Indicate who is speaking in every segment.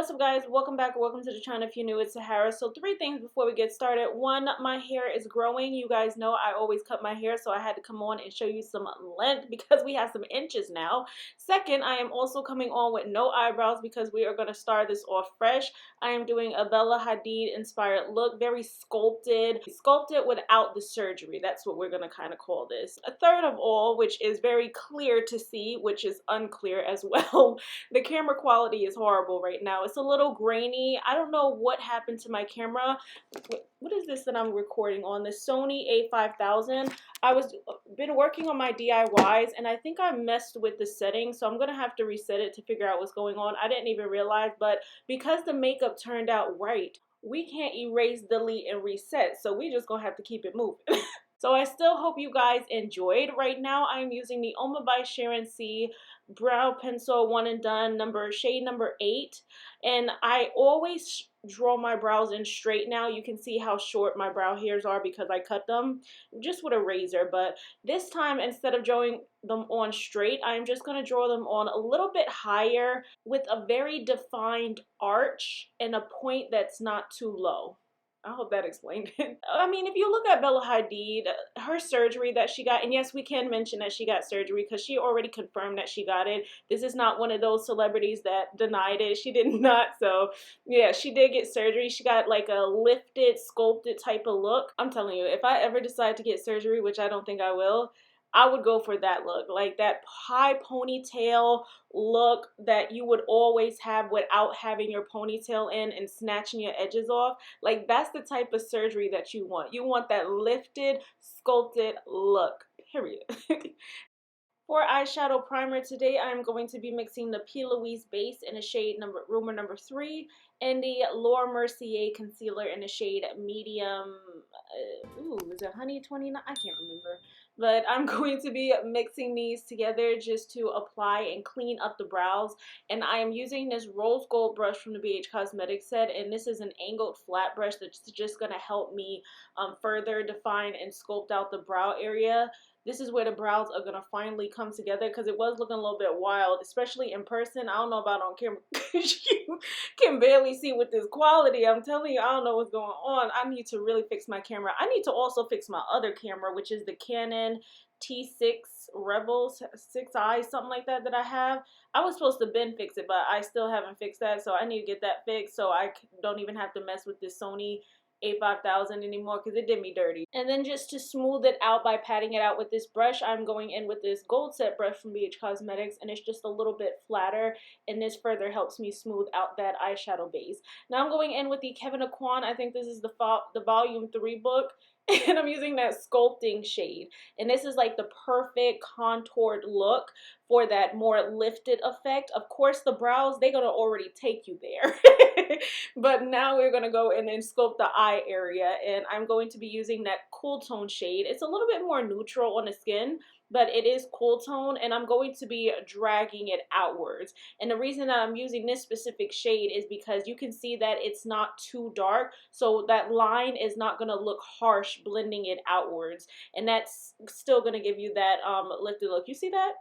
Speaker 1: What's up, guys? Welcome back or welcome to the channel. If you're new, it's Sahara. So three things before we get started. One, my hair is growing. You guys know I always cut my hair, so I had to come on and show you some length because we have some inches now. Second, I am also coming on with no eyebrows because we are going to start this off fresh. I am doing a Bella Hadid inspired look, very sculpted without the surgery. That's what we're going to kind of call this. A third of all, which is very clear to see, which is unclear as well. The camera quality is horrible right now. It's a little grainy. I don't know what happened to my camera. What is this that I'm recording on? The Sony a5000. Been working on my DIYs and I think I messed with the settings, so I'm gonna have to reset it to figure out what's going on. I didn't even realize, but because the makeup turned out right, we can't erase, delete, and reset, so we just gonna have to keep it moving. So I still hope you guys enjoyed. Right now I'm using the Oma by Sharon C brow pencil one and done shade number 8, and I always draw my brows in straight. Now you can see how short my brow hairs are because I cut them just with a razor, but this time instead of drawing them on straight, I'm just going to draw them on a little bit higher with a very defined arch and a point that's not too low. I hope that explained it. I mean, if you look at Bella Hadid, her surgery that she got, and yes, we can mention that she got surgery because she already confirmed that she got it. This is not one of those celebrities that denied it. She did not. So yeah, she did get surgery. She got like a lifted, sculpted type of look. I'm telling you, if I ever decide to get surgery, which I don't think I will, I would go for that look, like that high ponytail look that you would always have without having your ponytail in and snatching your edges off. Like, that's the type of surgery that you want. You want that lifted, sculpted look, period. For eyeshadow primer today, I'm going to be mixing the P. Louise base in a shade Rumor number 3 and the Laura Mercier concealer in a shade medium, is it Honey 29? I can't remember. But I'm going to be mixing these together just to apply and clean up the brows. And I am using this rose gold brush from the BH Cosmetics set, and this is an angled flat brush that's just going to help me further define and sculpt out the brow area. This is where the brows are going to finally come together because it was looking a little bit wild, especially in person. I don't know about on camera because you can barely see with this quality. I'm telling you, I don't know what's going on. I need to really fix my camera. I need to also fix my other camera, which is the Canon T6 Rebel 6i, something like that I have. I was supposed to fix it, but I still haven't fixed that, so I need to get that fixed so I don't even have to mess with this Sony a5000 anymore because it did me dirty. And then just to smooth it out by patting it out with this brush, I'm going in with this gold set brush from BH Cosmetics, and it's just a little bit flatter, and this further helps me smooth out that eyeshadow base. Now I'm going in with the Kevin Aquan. I think this is the volume 3 book, and I'm using that sculpting shade, and this is like the perfect contoured look for that more lifted effect. Of course, the brows, they're gonna already take you there. But now we're gonna go in and sculpt the eye area, and I'm going to be using that cool tone shade. It's a little bit more neutral on the skin, but it is cool tone, and I'm going to be dragging it outwards. And the reason that I'm using this specific shade is because you can see that it's not too dark, so that line is not going to look harsh blending it outwards, and that's still going to give you that lifted look. You see that?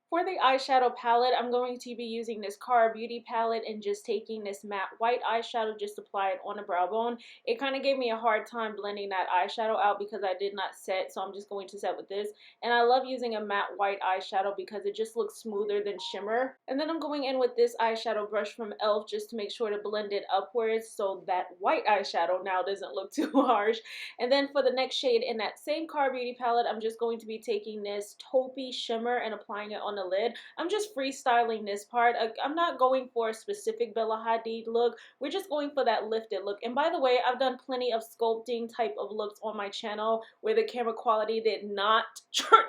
Speaker 1: For the eyeshadow palette, I'm going to be using this Cara Beauty palette and just taking this matte white eyeshadow, just apply it on the brow bone. It kind of gave me a hard time blending that eyeshadow out because I did not set, so I'm just going to set with this. And I love using a matte white eyeshadow because it just looks smoother than shimmer. And then I'm going in with this eyeshadow brush from e.l.f. just to make sure to blend it upwards so that white eyeshadow now doesn't look too harsh. And then for the next shade in that same Cara Beauty palette, I'm just going to be taking this taupey shimmer and applying it on the lid. I'm just freestyling this part. I'm not going for a specific Bella Hadid look. We're just going for that lifted look. And by the way, I've done plenty of sculpting type of looks on my channel where the camera quality did not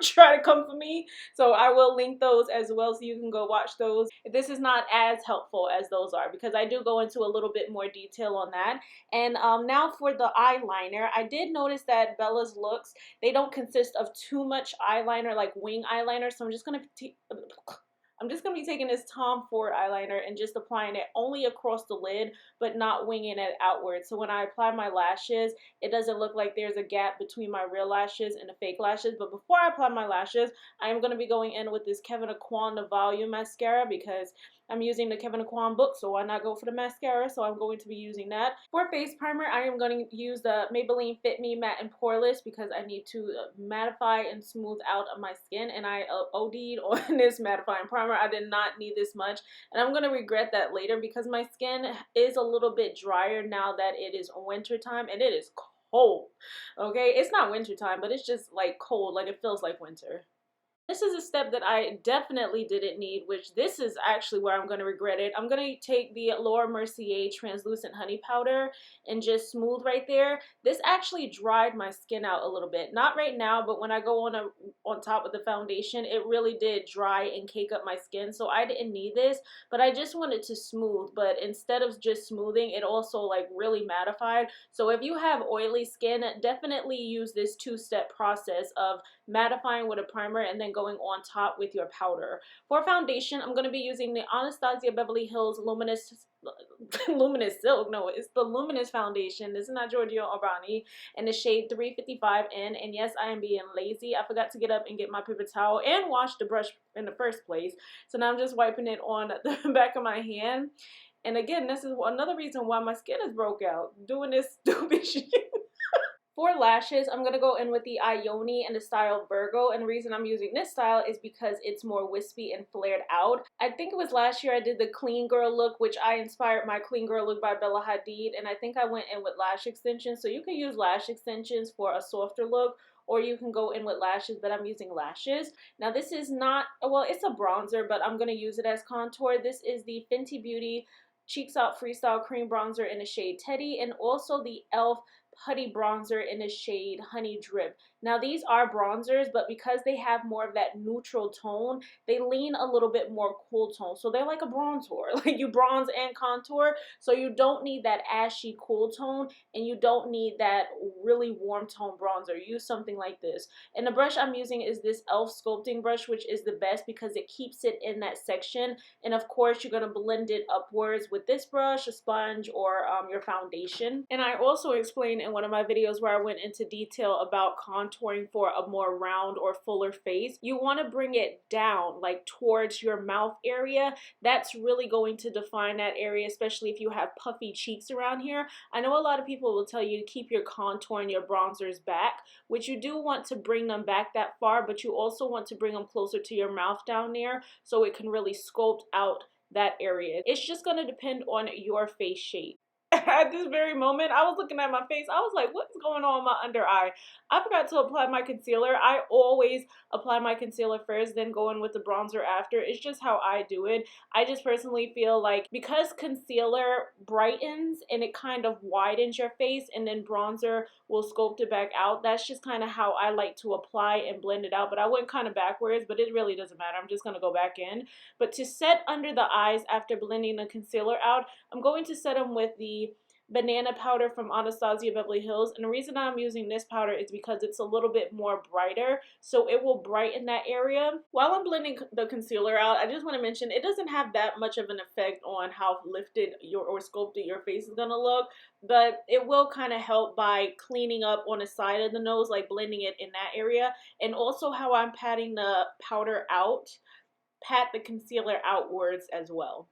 Speaker 1: try to come for me. So I will link those as well so you can go watch those. This is not as helpful as those are because I do go into a little bit more detail on that. And now for the eyeliner, I did notice that Bella's looks, they don't consist of too much eyeliner, like wing eyeliner, so I'm just going to be taking this Tom Ford eyeliner and just applying it only across the lid, but not winging it outward. So when I apply my lashes, it doesn't look like there's a gap between my real lashes and the fake lashes. But before I apply my lashes, I am going to be going in with this Kevin Aquan the Volume Mascara because I'm using the Kevin Aquan book, so why not go for the mascara? So I'm going to be using that. For face primer, I am going to use the Maybelline Fit Me Matte and Poreless because I need to mattify and smooth out of my skin, and I OD'd on this mattifying primer. I did not need this much, and I'm going to regret that later because my skin is a little bit drier now that it is winter time, and it is cold. Okay, it's not winter time, but it's just like cold, like it feels like winter. This is a step that I definitely didn't need, which this is actually where I'm going to regret it. I'm going to take the Laura Mercier Translucent Honey Powder and just smooth right there. This actually dried my skin out a little bit. Not right now, but when I go on top of the foundation, it really did dry and cake up my skin. So I didn't need this, but I just wanted to smooth. But instead of just smoothing, it also like really mattified. So if you have oily skin, definitely use this two-step process of mattifying with a primer and then going on top with your powder. For foundation, I'm going to be using the Anastasia Beverly Hills Luminous Silk. No, it's the Luminous Foundation. This is not Giorgio Armani, in the shade 355N. And yes, I am being lazy. I forgot to get up and get my paper towel and wash the brush in the first place. So now I'm just wiping it on the back of my hand. And again, this is another reason why my skin is broke out, doing this stupid shit. For lashes, I'm going to go in with the Ioni and the style Virgo, and the reason I'm using this style is because it's more wispy and flared out. I think it was last year I did the clean girl look, which I inspired my clean girl look by Bella Hadid, and I think I went in with lash extensions. So you can use lash extensions for a softer look, or you can go in with lashes, but I'm using lashes. Now this is not, well, it's a bronzer, but I'm going to use it as contour. This is the Fenty Beauty Cheeks Out Freestyle Cream Bronzer in the shade Teddy, and also the e.l.f. Putty Bronzer in the shade Honey Drip. Now these are bronzers, but because they have more of that neutral tone, they lean a little bit more cool tone. So they're like a bronzer. Like you bronze and contour, so you don't need that ashy cool tone, and you don't need that really warm tone bronzer. Use something like this. And the brush I'm using is this e.l.f. sculpting brush, which is the best because it keeps it in that section. And of course, you're going to blend it upwards with this brush, a sponge, or your foundation. And I also explained in one of my videos where I went into detail about contouring for a more round or fuller face. You want to bring it down, like towards your mouth area. That's really going to define that area, especially if you have puffy cheeks around here. I know a lot of people will tell you to keep your contour and your bronzers back, which you do want to bring them back that far, but you also want to bring them closer to your mouth down there so it can really sculpt out that area. It's just going to depend on your face shape. At this very moment, I was looking at my face. I was like, what's going on in my under eye? I forgot to apply my concealer. I always apply my concealer first, then go in with the bronzer after. It's just how I do it. I just personally feel like because concealer brightens and it kind of widens your face, and then bronzer will sculpt it back out. That's just kind of how I like to apply and blend it out. But I went kind of backwards, but it really doesn't matter. I'm just going to go back in. But to set under the eyes after blending the concealer out, I'm going to set them with the banana powder from Anastasia Beverly Hills. And the reason I'm using this powder is because it's a little bit more brighter, so it will brighten that area. While I'm blending the concealer out, I just want to mention it doesn't have that much of an effect on how lifted or sculpted your face is going to look, but it will kind of help by cleaning up on the side of the nose, like blending it in that area. And also how I'm patting the powder out, pat the concealer outwards as well.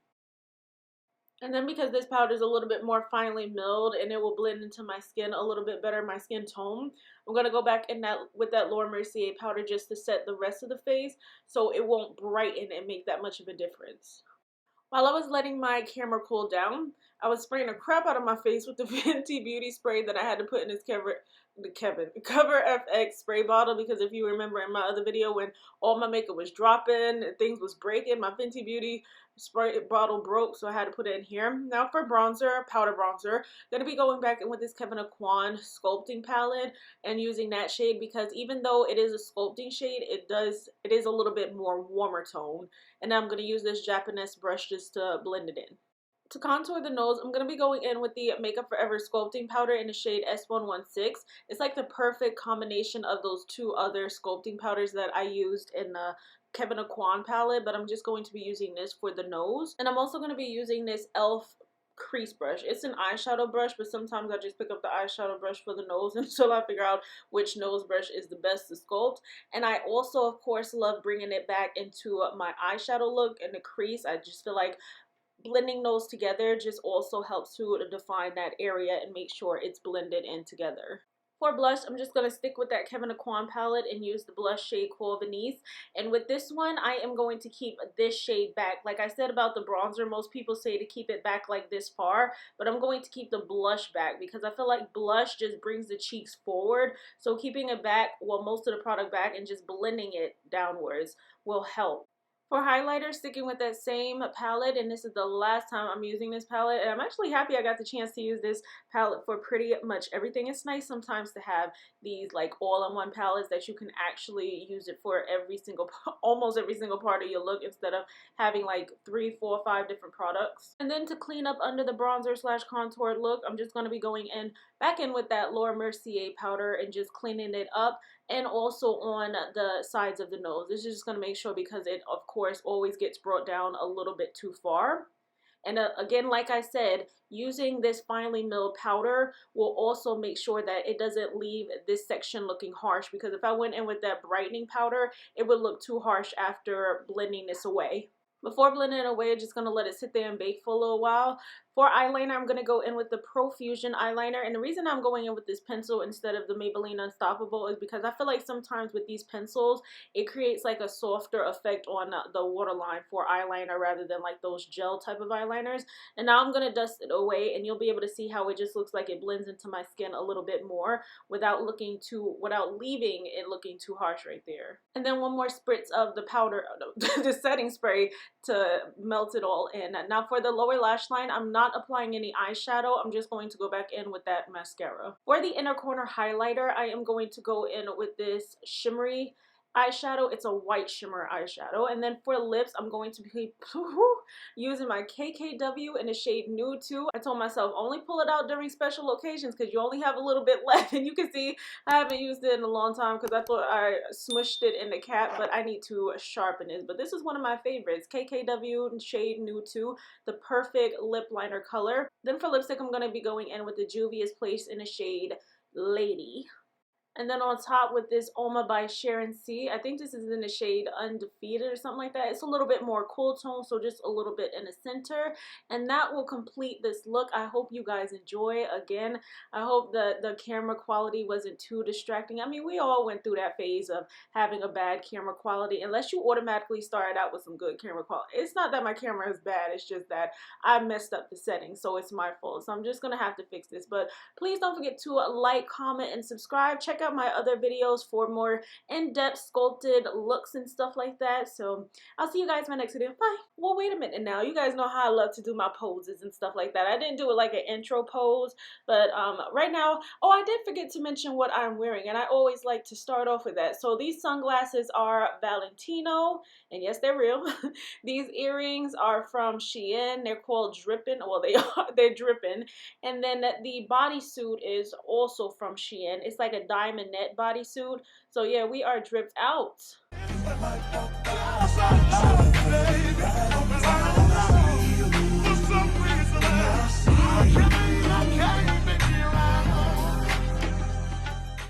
Speaker 1: And then because this powder is a little bit more finely milled and it will blend into my skin a little bit better, my skin tone, I'm going to go back in that with that Laura Mercier powder just to set the rest of the face so it won't brighten and make that much of a difference. While I was letting my camera cool down, I was spraying the crap out of my face with the Fenty Beauty spray that I had to put in this Cover FX spray bottle, because if you remember in my other video when all my makeup was dropping and things was breaking, my Fenty Beauty spray bottle broke, so I had to put it in here. Now for bronzer, powder bronzer, I'm going to be going back in with this Kevin Aquan sculpting palette and using that shade because even though it is a sculpting shade, it is a little bit more warmer tone. And I'm going to use this Japanese brush just to blend it in. To contour the nose, I'm going to be going in with the Makeup Forever sculpting powder in the shade S116. It's like the perfect combination of those two other sculpting powders that I used in the Kevin Aquan palette, but I'm just going to be using this for the nose. And I'm also going to be using this e.l.f. crease brush. It's an eyeshadow brush, but sometimes I just pick up the eyeshadow brush for the nose until I figure out which nose brush is the best to sculpt. And I also, of course, love bringing it back into my eyeshadow look and the crease. I just feel like blending those together just also helps to define that area and make sure it's blended in together. For blush, I'm just going to stick with that Kevyn Aucoin palette and use the blush shade Cool Venice. And with this one, I am going to keep this shade back. Like I said about the bronzer, most people say to keep it back like this far, but I'm going to keep the blush back because I feel like blush just brings the cheeks forward. So keeping it back, well, most of the product back and just blending it downwards will help. For highlighter, sticking with that same palette, and this is the last time I'm using this palette, and I'm actually happy I got the chance to use this palette for pretty much everything. It's nice sometimes to have these like all-in-one palettes that you can actually use it for every single, almost every single part of your look instead of having like 3, 4, 5 different products. And then to clean up under the bronzer slash contour look, I'm just going to be going back in with that Laura Mercier powder and just cleaning it up, and also on the sides of the nose. This is just going to make sure, because it of course always gets brought down a little bit too far. And again, like I said, using this finely milled powder will also make sure that it doesn't leave this section looking harsh, because if I went in with that brightening powder, it would look too harsh after blending this away. Before blending it away, I'm just going to let it sit there and bake for a little while. For eyeliner, I'm going to go in with the Profusion eyeliner. And the reason I'm going in with this pencil instead of the Maybelline Unstoppable is because I feel like sometimes with these pencils, it creates like a softer effect on the waterline for eyeliner rather than like those gel type of eyeliners. And now I'm going to dust it away, and you'll be able to see how it just looks like it blends into my skin a little bit more without leaving it looking too harsh right there. And then one more spritz of the powder, the setting spray to melt it all in. Now for the lower lash line, I'm not applying any eyeshadow. I'm just going to go back in with that mascara. For the inner corner highlighter, I am going to go in with this shimmery eyeshadow. It's a white shimmer eyeshadow. And then for lips, I'm going to be using my KKW in the shade Nude 2. I told myself only pull it out during special occasions because you only have a little bit left, and you can see I haven't used it in a long time because I thought I smushed it in the cap, but I need to sharpen it. But this is one of my favorites, KKW shade Nude 2, the perfect lip liner color. Then for lipstick, I'm going to be going in with the Juvia's Place in the shade Lady. And then on top with this Oma by Sharon C. I think this is in the shade Undefeated or something like that. It's a little bit more cool tone, so just a little bit in the center. And that will complete this look. I hope you guys enjoy. Again, I hope the camera quality wasn't too distracting. I mean, we all went through that phase of having a bad camera quality, unless you automatically started out with some good camera quality. It's not that my camera is bad. It's just that I messed up the settings, so it's my fault. So I'm just going to have to fix this. But please don't forget to like, comment, and subscribe. Check out my other videos for more in-depth sculpted looks and stuff like that. So I'll see you guys in my next video. Bye. Well, wait a minute now. You guys know how I love to do my poses and stuff like that. I didn't do it like an intro pose, but right now, oh, I did forget to mention what I'm wearing, and I always like to start off with that. So these sunglasses are Valentino, and yes, they're real. These earrings are from Shein. They're called Drippin'. Well, they're Drippin'. And then the bodysuit is also from Shein. It's like a diamond net bodysuit. So yeah, we are dripped out.